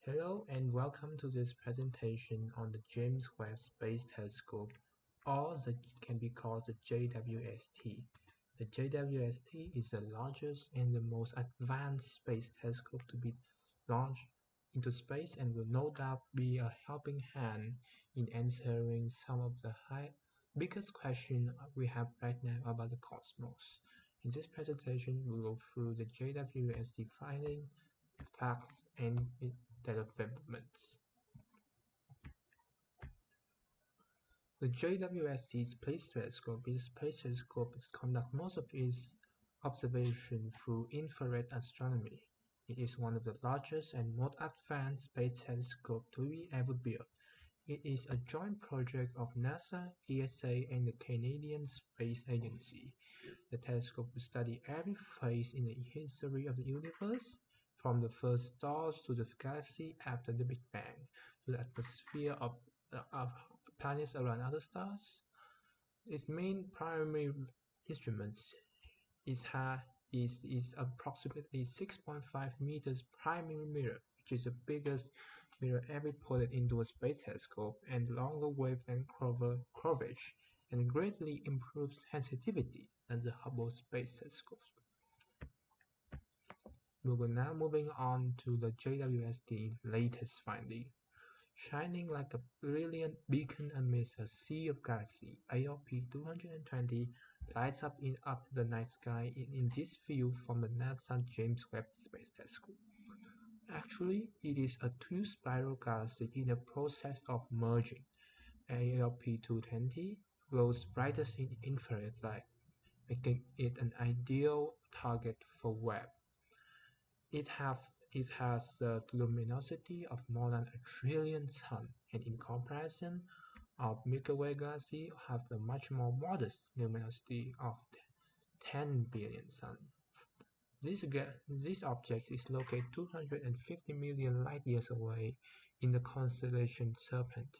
Hello and welcome to this presentation on the James Webb Space Telescope, or can be called the JWST. The JWST is the largest and the most advanced space telescope to be launched into space and will no doubt be a helping hand in answering some of the biggest questions we have right now about the cosmos. In this presentation, we will go through the JWST findings, facts, and developments. The JWST Space Telescope is a space telescope that conducts most of its observations through infrared astronomy. It is one of the largest and most advanced space telescopes to be ever built. It is a joint project of NASA, ESA, and the Canadian Space Agency. The telescope will study every phase in the history of the universe, from the first stars to the galaxy after the Big Bang, to the atmosphere of planets around other stars. Its main primary instruments is approximately 6.5 meters primary mirror, which is the biggest mirror ever put into a space telescope, and longer wavelength coverage, and greatly improves sensitivity than the Hubble Space Telescope. We will now moving on to the JWST latest finding. Shining like a brilliant beacon amidst a sea of galaxies, ALP-220 lights up the night sky in this view from the NASA James Webb Space Telescope. Actually, it is a two-spiral galaxy in the process of merging. ALP-220 glows brightest in infrared light, making it an ideal target for Webb. It has the luminosity of more than a trillion suns, and in comparison, our Milky Way galaxy have the much more modest luminosity of 10 billion suns. This object is located 250 million light-years away in the constellation Serpent.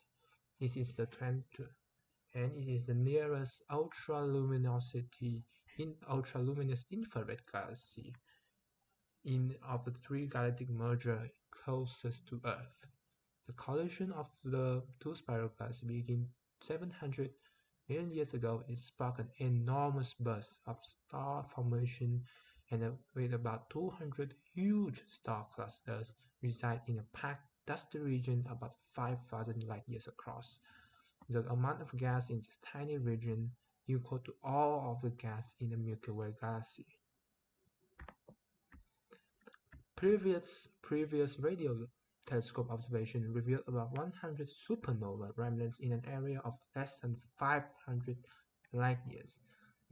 It is the nearest ultra-luminous infrared galaxy of the three galactic mergers closest to Earth. The collision of the two spiral galaxies began 700 million years ago. It sparked an enormous burst of star formation, and with about 200 huge star clusters reside in a packed, dusty region about 5,000 light-years across. The amount of gas in this tiny region equal to all of the gas in the Milky Way galaxy. Previous radio telescope observation revealed about 100 supernova remnants in an area of less than 500 light-years.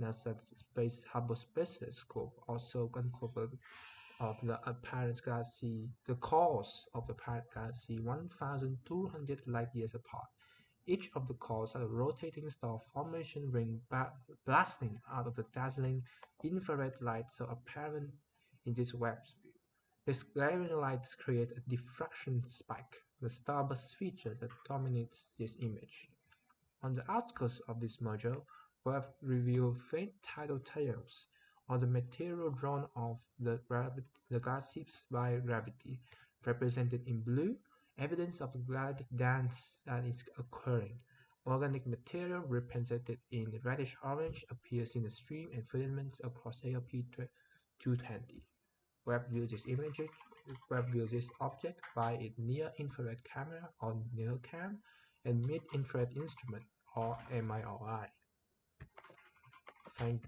NASA's Hubble Space Telescope also uncovered the cores of the parent galaxy 1,200 light-years apart. Each of the cores had a rotating star formation ring blasting out of the dazzling infrared light so apparent in this Webb's view. These glaring lights create a diffraction spike, the starburst feature that dominates this image. On the outskirts of this merger, Webb revealed faint tidal tails, or the material drawn off the galaxy by gravity, represented in blue, evidence of the galactic dance that is occurring. Organic material represented in reddish-orange appears in the stream and filaments across ALP-220. Webb views this object by its near-infrared camera or NIRCam and mid-infrared instrument or MIRI. Thank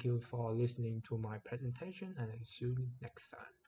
you for listening to my presentation, and I'll see you next time.